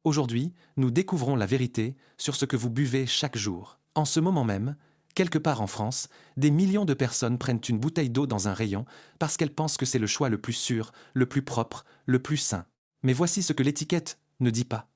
Aujourd'hui, nous découvrons la vérité sur ce que vous buvez chaque jour. En ce moment même, quelque part en France, des millions de personnes prennent une bouteille d'eau dans un rayon parce qu'elles pensent que c'est le choix le plus sûr, le plus propre, le plus sain. Mais voici ce que l'étiquette ne dit pas.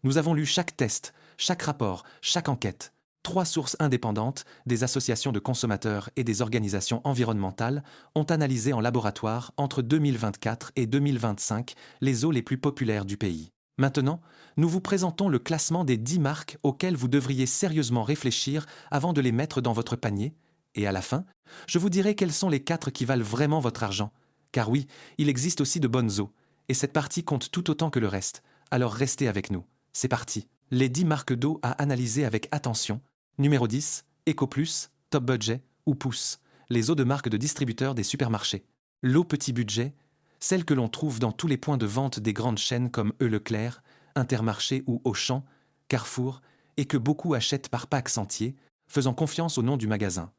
Nous avons lu chaque test, chaque rapport, chaque enquête. 3 sources indépendantes, des associations de consommateurs et des organisations environnementales, ont analysé en laboratoire entre 2024 et 2025 les eaux les plus populaires du pays. Maintenant, nous vous présentons le classement des 10 marques auxquelles vous devriez sérieusement réfléchir avant de les mettre dans votre panier, et à la fin, je vous dirai quelles sont les 4 qui valent vraiment votre argent. Car oui, il existe aussi de bonnes eaux, et cette partie compte tout autant que le reste, alors restez avec nous. C'est parti. Les 10 marques d'eau à analyser avec attention. Numéro 10, EcoPlus, Top Budget ou Pouce, les eaux de marque de distributeurs des supermarchés. L'eau petit budget, celle que l'on trouve dans tous les points de vente des grandes chaînes comme Leclerc, Intermarché ou Auchan, Carrefour, et que beaucoup achètent par pack entier, faisant confiance au nom du magasin.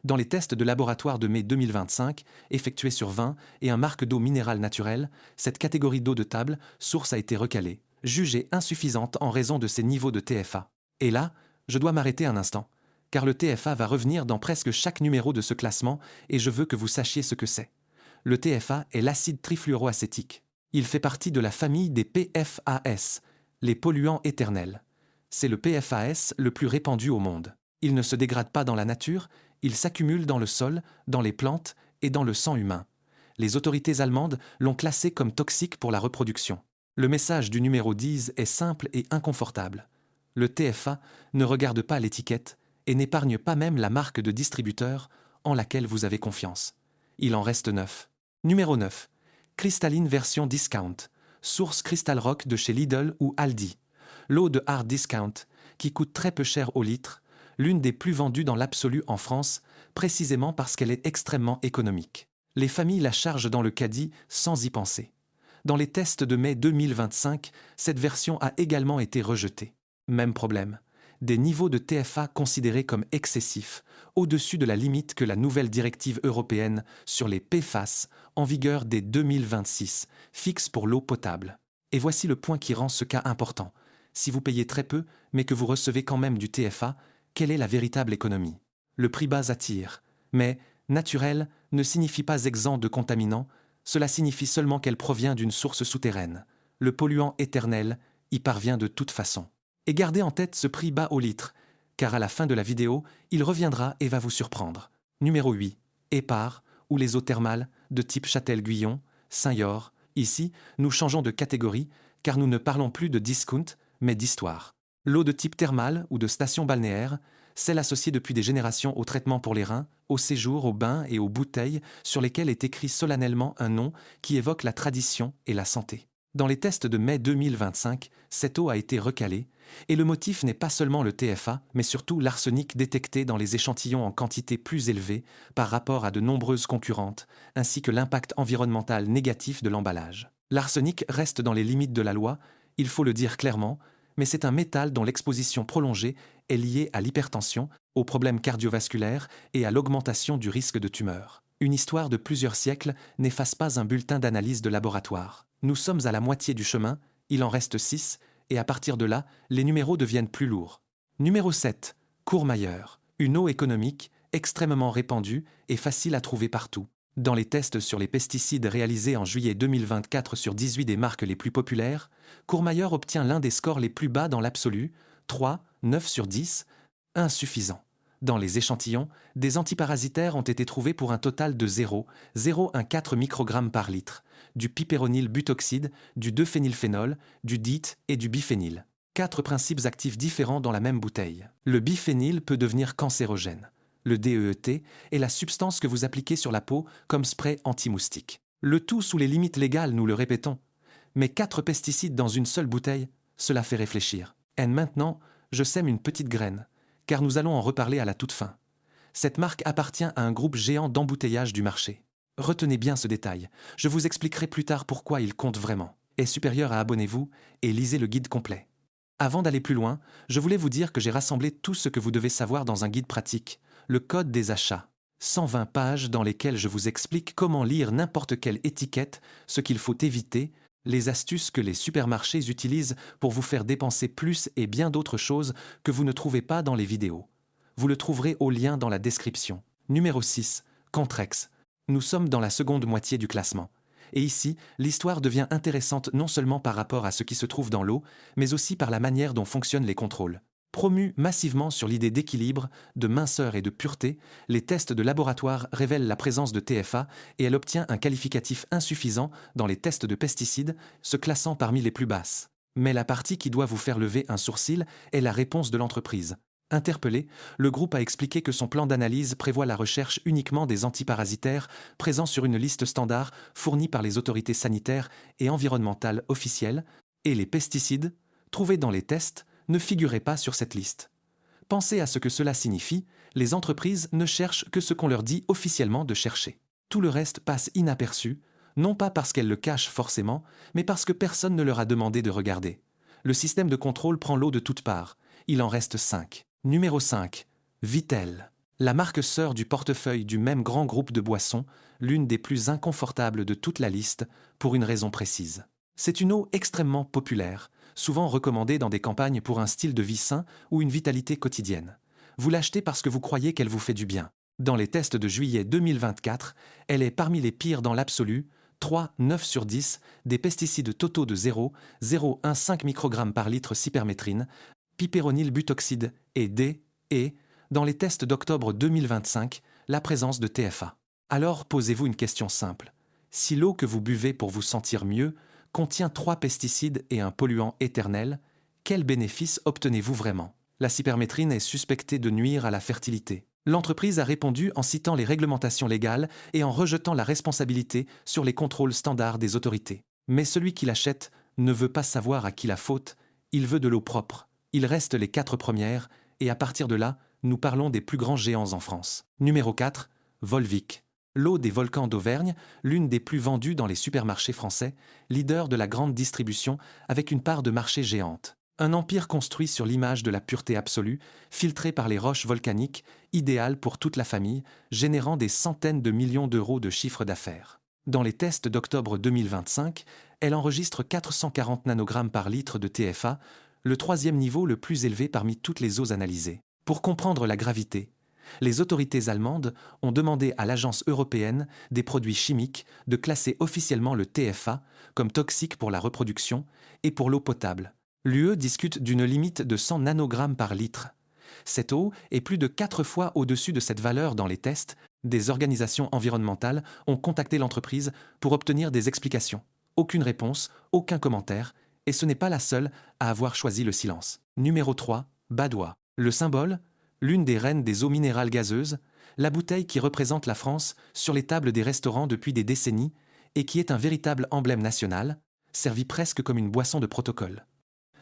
Dans les tests de laboratoire de mai 2025, effectués sur 20 et un marque d'eau minérale naturelle, cette catégorie d'eau de table, source a été recalée, jugée insuffisante en raison de ses niveaux de TFA. Et là, je dois m'arrêter un instant, car le TFA va revenir dans presque chaque numéro de ce classement et je veux que vous sachiez ce que c'est. Le TFA est l'acide trifluoroacétique. Il fait partie de la famille des PFAS, les polluants éternels. C'est le PFAS le plus répandu au monde. Il ne se dégrade pas dans la nature, il s'accumule dans le sol, dans les plantes et dans le sang humain. Les autorités allemandes l'ont classé comme toxique pour la reproduction. Le message du numéro 10 est simple et inconfortable. Le TFA ne regarde pas l'étiquette et n'épargne pas même la marque de distributeur en laquelle vous avez confiance. Il en reste 9. Numéro 9. Cristalline version discount. Source Crystal Rock de chez Lidl ou Aldi. L'eau de hard discount, qui coûte très peu cher au litre, l'une des plus vendues dans l'absolu en France, précisément parce qu'elle est extrêmement économique. Les familles la chargent dans le caddie sans y penser. Dans les tests de mai 2025, cette version a également été rejetée. Même problème. Des niveaux de TFA considérés comme excessifs, au-dessus de la limite que la nouvelle directive européenne sur les PFAS, en vigueur dès 2026, fixe pour l'eau potable. Et voici le point qui rend ce cas important. Si vous payez très peu, mais que vous recevez quand même du TFA, quelle est la véritable économie? Le prix bas attire, mais naturel ne signifie pas exempt de contaminants, cela signifie seulement qu'elle provient d'une source souterraine. Le polluant éternel y parvient de toute façon. Et gardez en tête ce prix bas au litre, car à la fin de la vidéo, il reviendra et va vous surprendre. Numéro 8. Épar, ou les eaux thermales, de type Châtel-Guyon, Saint-Yor. Ici, nous changeons de catégorie, car nous ne parlons plus de discount, mais d'histoire. L'eau de type thermale ou de station balnéaire, celle associée depuis des générations au traitement pour les reins, au séjour, aux bains et aux bouteilles, sur lesquelles est écrit solennellement un nom qui évoque la tradition et la santé. Dans les tests de mai 2025, cette eau a été recalée, et le motif n'est pas seulement le TFA, mais surtout l'arsenic détecté dans les échantillons en quantité plus élevée par rapport à de nombreuses concurrentes, ainsi que l'impact environnemental négatif de l'emballage. L'arsenic reste dans les limites de la loi, il faut le dire clairement, mais c'est un métal dont l'exposition prolongée est liée à l'hypertension, aux problèmes cardiovasculaires et à l'augmentation du risque de tumeur. Une histoire de plusieurs siècles n'efface pas un bulletin d'analyse de laboratoire. Nous sommes à la moitié du chemin, il en reste 6, et à partir de là, les numéros deviennent plus lourds. Numéro 7. Courmayeur. Une eau économique, extrêmement répandue et facile à trouver partout. Dans les tests sur les pesticides réalisés en juillet 2024 sur 18 des marques les plus populaires, Courmayeur obtient l'un des scores les plus bas dans l'absolu, 3, 9 sur 10, insuffisant. Dans les échantillons, des antiparasitaires ont été trouvés pour un total de 0,014 microgrammes par litre, du piperonyl butoxide, du 2-phénylphénol, du DEET et du biphényl. 4 principes actifs différents dans la même bouteille. Le biphényl peut devenir cancérogène. Le DEET est la substance que vous appliquez sur la peau comme spray anti-moustique. Le tout sous les limites légales, nous le répétons. Mais 4 pesticides dans une seule bouteille, cela fait réfléchir. Et maintenant, je sème une petite graine, car nous allons en reparler à la toute fin. Cette marque appartient à un groupe géant d'embouteillage du marché. Retenez bien ce détail, je vous expliquerai plus tard pourquoi il compte vraiment. Est supérieur à abonnez-vous et lisez le guide complet. Avant d'aller plus loin, je voulais vous dire que j'ai rassemblé tout ce que vous devez savoir dans un guide pratique, le code des achats. 120 pages dans lesquelles je vous explique comment lire n'importe quelle étiquette, ce qu'il faut éviter, Les astuces que les supermarchés utilisent pour vous faire dépenser plus et bien d'autres choses que vous ne trouvez pas dans les vidéos. Vous le trouverez au lien dans la description. Numéro 6. Contrex. Nous sommes dans la seconde moitié du classement. Et ici, l'histoire devient intéressante non seulement par rapport à ce qui se trouve dans l'eau, mais aussi par la manière dont fonctionnent les contrôles. Promus massivement sur l'idée d'équilibre, de minceur et de pureté, les tests de laboratoire révèlent la présence de TFA et elle obtient un qualificatif insuffisant dans les tests de pesticides, se classant parmi les plus basses. Mais la partie qui doit vous faire lever un sourcil est la réponse de l'entreprise. Interpellé, le groupe a expliqué que son plan d'analyse prévoit la recherche uniquement des antiparasitaires présents sur une liste standard fournie par les autorités sanitaires et environnementales officielles, et les pesticides, trouvés dans les tests, ne figuraient pas sur cette liste. Pensez à ce que cela signifie, les entreprises ne cherchent que ce qu'on leur dit officiellement de chercher. Tout le reste passe inaperçu, non pas parce qu'elles le cachent forcément, mais parce que personne ne leur a demandé de regarder. Le système de contrôle prend l'eau de toutes parts. Il en reste 5. Numéro 5. Vittel. La marque sœur du portefeuille du même grand groupe de boissons, l'une des plus inconfortables de toute la liste, pour une raison précise. C'est une eau extrêmement populaire, souvent recommandée dans des campagnes pour un style de vie sain ou une vitalité quotidienne. Vous l'achetez parce que vous croyez qu'elle vous fait du bien. Dans les tests de juillet 2024, elle est parmi les pires dans l'absolu, 3,9 sur 10, des pesticides totaux de 0,015 microgrammes par litre cypermétrine, piperonil-butoxide et D, et, dans les tests d'octobre 2025, la présence de TFA. Alors posez-vous une question simple. Si l'eau que vous buvez pour vous sentir mieux contient 3 pesticides et un polluant éternel, quel bénéfice obtenez-vous vraiment? La cypermétrine est suspectée de nuire à la fertilité. L'entreprise a répondu en citant les réglementations légales et en rejetant la responsabilité sur les contrôles standards des autorités. Mais celui qui l'achète ne veut pas savoir à qui la faute, il veut de l'eau propre. Il reste les 4 premières, et à partir de là, nous parlons des plus grands géants en France. Numéro 4, Volvic. L'eau des volcans d'Auvergne, l'une des plus vendues dans les supermarchés français, leader de la grande distribution avec une part de marché géante. Un empire construit sur l'image de la pureté absolue, filtré par les roches volcaniques, idéal pour toute la famille, générant des centaines de millions d'euros de chiffre d'affaires. Dans les tests d'octobre 2025, elle enregistre 440 nanogrammes par litre de TFA, le 3e niveau le plus élevé parmi toutes les eaux analysées. Pour comprendre la gravité, les autorités allemandes ont demandé à l'Agence européenne des produits chimiques de classer officiellement le TFA comme toxique pour la reproduction et pour l'eau potable. L'UE discute d'une limite de 100 nanogrammes par litre. Cette eau est plus de 4 fois au-dessus de cette valeur dans les tests. Des organisations environnementales ont contacté l'entreprise pour obtenir des explications. Aucune réponse, aucun commentaire, et ce n'est pas la seule à avoir choisi le silence. Numéro 3, Badoit. Le symbole, l'une des reines des eaux minérales gazeuses, la bouteille qui représente la France sur les tables des restaurants depuis des décennies et qui est un véritable emblème national, servi presque comme une boisson de protocole.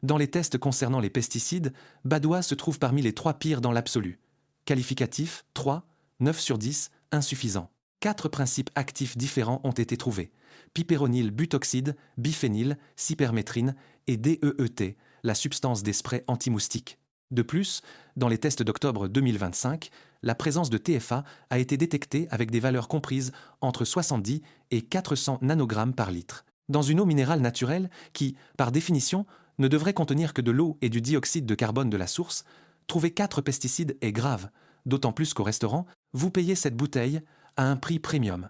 Dans les tests concernant les pesticides, Badoit se trouve parmi les 3 pires dans l'absolu. Qualificatif 3, 9 sur 10, insuffisant. 4 principes actifs différents ont été trouvés. Piperonil butoxide, biphényle, cypermétrine et DEET, la substance des sprays anti-moustiques. De plus, dans les tests d'octobre 2025, la présence de TFA a été détectée avec des valeurs comprises entre 70 et 400 nanogrammes par litre. Dans une eau minérale naturelle qui, par définition, ne devrait contenir que de l'eau et du dioxyde de carbone de la source, trouver 4 pesticides est grave, d'autant plus qu'au restaurant, vous payez cette bouteille à un prix premium.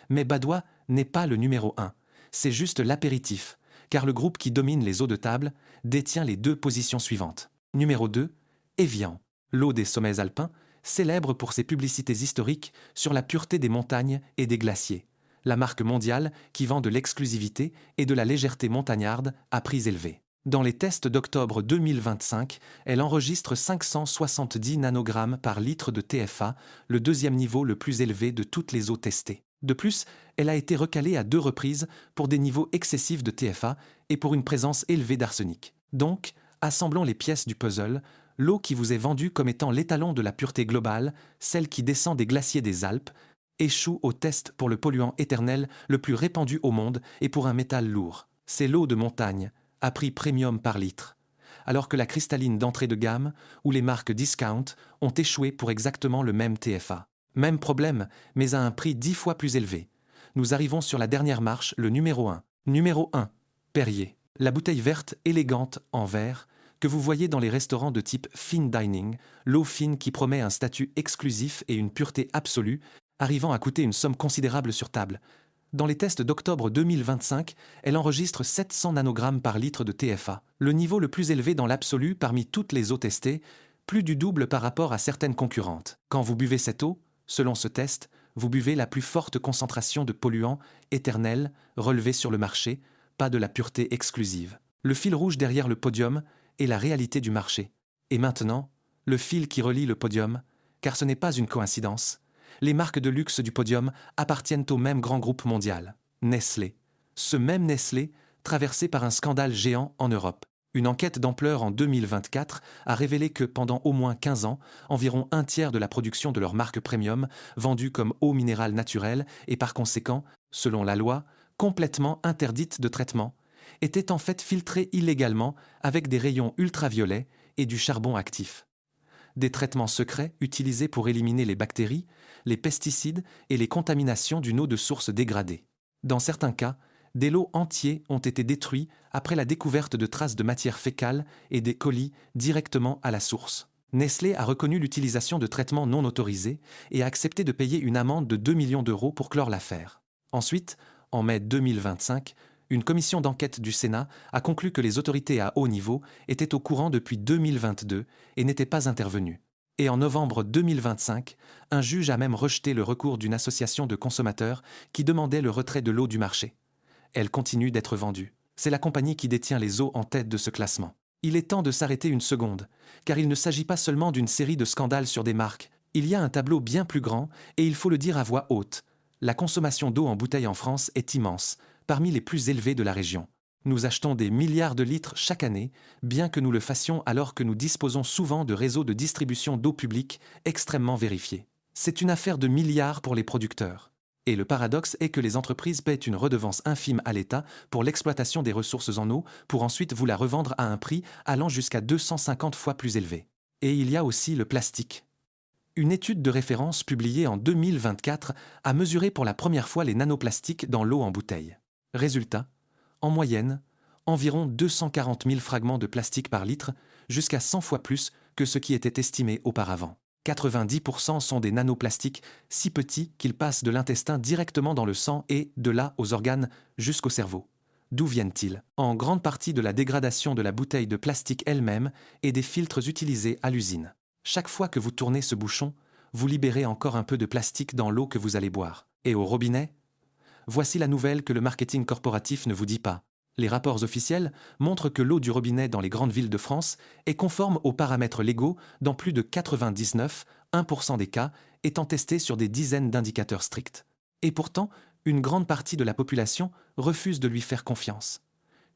Mais Badoit n'est pas le numéro 1, c'est juste l'apéritif, car le groupe qui domine les eaux de table détient les 2 positions suivantes. Numéro 2, Evian, l'eau des sommets alpins, célèbre pour ses publicités historiques sur la pureté des montagnes et des glaciers, la marque mondiale qui vend de l'exclusivité et de la légèreté montagnarde à prix élevés. Dans les tests d'octobre 2025, elle enregistre 570 nanogrammes par litre de TFA, le 2e niveau le plus élevé de toutes les eaux testées. De plus, elle a été recalée à 2 reprises pour des niveaux excessifs de TFA et pour une présence élevée d'arsenic. Donc, assemblons les pièces du puzzle, l'eau qui vous est vendue comme étant l'étalon de la pureté globale, celle qui descend des glaciers des Alpes, échoue au test pour le polluant éternel le plus répandu au monde et pour un métal lourd. C'est l'eau de montagne, à prix premium par litre, alors que la cristalline d'entrée de gamme ou les marques discount ont échoué pour exactement le même TFA. Même problème, mais à un prix 10 fois plus élevé. Nous arrivons sur la dernière marche, le numéro 1. Numéro 1. Perrier. La bouteille verte élégante en verre que vous voyez dans les restaurants de type fine dining, l'eau fine qui promet un statut exclusif et une pureté absolue, arrivant à coûter une somme considérable sur table. Dans les tests d'octobre 2025, elle enregistre 700 nanogrammes par litre de TFA, le niveau le plus élevé dans l'absolu parmi toutes les eaux testées, plus du double par rapport à certaines concurrentes. Quand vous buvez cette eau, selon ce test, vous buvez la plus forte concentration de polluants éternels relevés sur le marché, pas de la pureté exclusive. Le fil rouge derrière le podium est la réalité du marché. Et maintenant, le fil qui relie le podium, car ce n'est pas une coïncidence. Les marques de luxe du podium appartiennent au même grand groupe mondial, Nestlé. Ce même Nestlé, traversé par un scandale géant en Europe. Une enquête d'ampleur en 2024 a révélé que pendant au moins 15 ans, environ un tiers de la production de leur marque premium, vendue comme eau minérale naturelle et par conséquent, selon la loi, complètement interdite de traitement, était en fait filtrée illégalement avec des rayons ultraviolets et du charbon actif. Des traitements secrets utilisés pour éliminer les bactéries, les pesticides et les contaminations d'une eau de source dégradée. Dans certains cas, des lots entiers ont été détruits après la découverte de traces de matière fécale et des colis directement à la source. Nestlé a reconnu l'utilisation de traitements non autorisés et a accepté de payer une amende de 2 millions d'euros pour clore l'affaire. Ensuite, en mai 2025, une commission d'enquête du Sénat a conclu que les autorités à haut niveau étaient au courant depuis 2022 et n'étaient pas intervenues. Et en novembre 2025, un juge a même rejeté le recours d'une association de consommateurs qui demandait le retrait de l'eau du marché. Elle continue d'être vendue. C'est la compagnie qui détient les eaux en tête de ce classement. Il est temps de s'arrêter une seconde, car il ne s'agit pas seulement d'une série de scandales sur des marques. Il y a un tableau bien plus grand, et il faut le dire à voix haute. La consommation d'eau en bouteille en France est immense, parmi les plus élevées de la région. Nous achetons des milliards de litres chaque année, bien que nous le fassions alors que nous disposons souvent de réseaux de distribution d'eau publique extrêmement vérifiés. C'est une affaire de milliards pour les producteurs. Et le paradoxe est que les entreprises paient une redevance infime à l'État pour l'exploitation des ressources en eau, pour ensuite vous la revendre à un prix allant jusqu'à 250 fois plus élevé. Et il y a aussi le plastique. Une étude de référence publiée en 2024 a mesuré pour la première fois les nanoplastiques dans l'eau en bouteille. Résultat, en moyenne, environ 240 000 fragments de plastique par litre, jusqu'à 100 fois plus que ce qui était estimé auparavant. 90% sont des nanoplastiques si petits qu'ils passent de l'intestin directement dans le sang et, de là, aux organes, jusqu'au cerveau. D'où viennent-ils? En grande partie de la dégradation de la bouteille de plastique elle-même et des filtres utilisés à l'usine. Chaque fois que vous tournez ce bouchon, vous libérez encore un peu de plastique dans l'eau que vous allez boire. Et au robinet? Voici la nouvelle que le marketing corporatif ne vous dit pas. Les rapports officiels montrent que l'eau du robinet dans les grandes villes de France est conforme aux paramètres légaux dans plus de 99,1% des cas, étant testée sur des dizaines d'indicateurs stricts. Et pourtant, une grande partie de la population refuse de lui faire confiance.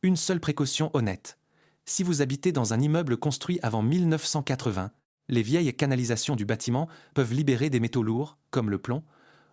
Une seule précaution honnête. Si vous habitez dans un immeuble construit avant 1980, les vieilles canalisations du bâtiment peuvent libérer des métaux lourds, comme le plomb,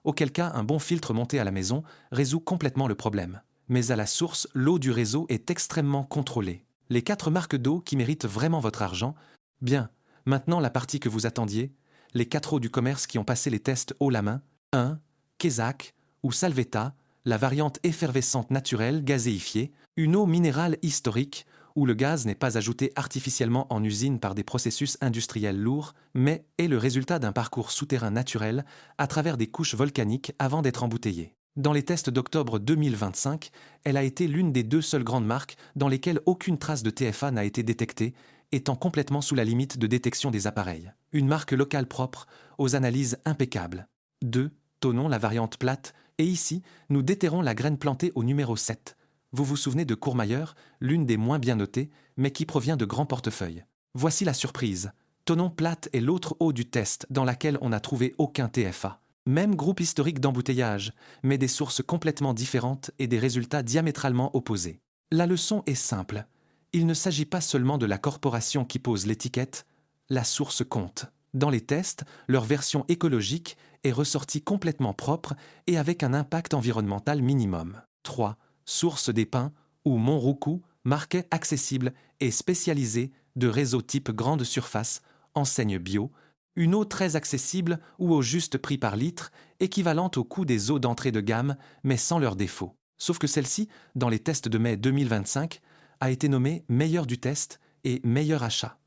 auquel cas un bon filtre monté à la maison résout complètement le problème. Mais à la source, l'eau du réseau est extrêmement contrôlée. Les 4 marques d'eau qui méritent vraiment votre argent, bien, maintenant la partie que vous attendiez, les 4 eaux du commerce qui ont passé les tests haut la main, 1. Quesac ou Salvetta, la variante effervescente naturelle gazéifiée, une eau minérale historique où le gaz n'est pas ajouté artificiellement en usine par des processus industriels lourds, mais est le résultat d'un parcours souterrain naturel à travers des couches volcaniques avant d'être embouteillé. Dans les tests d'octobre 2025, elle a été l'une des 2 seules grandes marques dans lesquelles aucune trace de TFA n'a été détectée, étant complètement sous la limite de détection des appareils. Une marque locale propre, aux analyses impeccables. 2. Tonon la variante plate, et ici, nous déterrons la graine plantée au numéro 7. Vous vous souvenez de Courmayeur, l'une des moins bien notées, mais qui provient de grands portefeuilles. Voici la surprise. Tonon plate est l'autre eau du test dans laquelle on n'a trouvé aucun TFA. Même groupe historique d'embouteillage, mais des sources complètement différentes et des résultats diamétralement opposés. La leçon est simple. Il ne s'agit pas seulement de la corporation qui pose l'étiquette, la source compte. Dans les tests, leur version écologique est ressortie complètement propre et avec un impact environnemental minimum. 3. Source des Pins ou Montroucou, marque accessible et spécialisée de réseaux type grande surface, enseigne bio, une eau très accessible ou au juste prix par litre, équivalente au coût des eaux d'entrée de gamme, mais sans leurs défauts. Sauf que celle-ci, dans les tests de mai 2025, a été nommée meilleure du test et meilleur achat.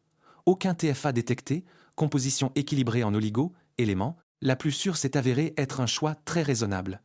Aucun TFA détecté, composition équilibrée en oligo, éléments, la plus sûre s'est avérée être un choix très raisonnable.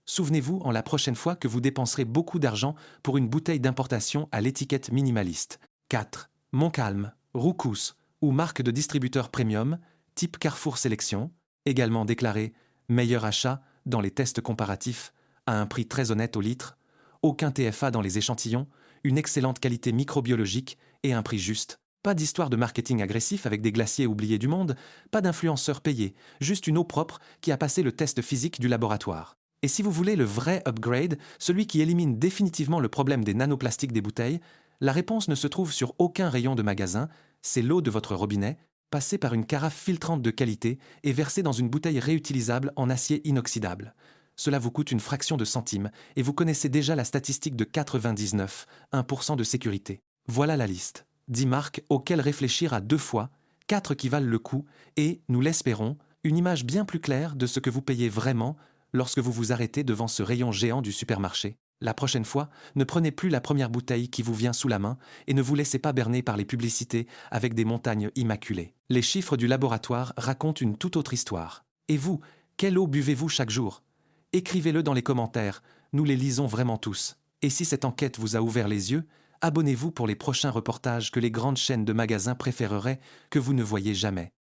Souvenez-vous en la prochaine fois que vous dépenserez beaucoup d'argent pour une bouteille d'importation à l'étiquette minimaliste. 4. Montcalm, Roucous ou marque de distributeur premium, type Carrefour Sélection, également déclaré meilleur achat dans les tests comparatifs, à un prix très honnête au litre, aucun TFA dans les échantillons, une excellente qualité microbiologique et un prix juste. Pas d'histoire de marketing agressif avec des glaciers oubliés du monde, pas d'influenceurs payés, juste une eau propre qui a passé le test physique du laboratoire. Et si vous voulez le vrai upgrade, celui qui élimine définitivement le problème des nanoplastiques des bouteilles, la réponse ne se trouve sur aucun rayon de magasin, c'est l'eau de votre robinet, passée par une carafe filtrante de qualité et versée dans une bouteille réutilisable en acier inoxydable. Cela vous coûte une fraction de centime et vous connaissez déjà la statistique de 99,1% de sécurité. Voilà la liste. 10 marques auxquelles réfléchir à 2 fois, 4 qui valent le coup et, nous l'espérons, une image bien plus claire de ce que vous payez vraiment lorsque vous vous arrêtez devant ce rayon géant du supermarché. La prochaine fois, ne prenez plus la première bouteille qui vous vient sous la main et ne vous laissez pas berner par les publicités avec des montagnes immaculées. Les chiffres du laboratoire racontent une toute autre histoire. Et vous, quelle eau buvez-vous chaque jour ? Écrivez-le dans les commentaires, nous les lisons vraiment tous. Et si cette enquête vous a ouvert les yeux, abonnez-vous pour les prochains reportages que les grandes chaînes de magasins préféreraient que vous ne voyez jamais.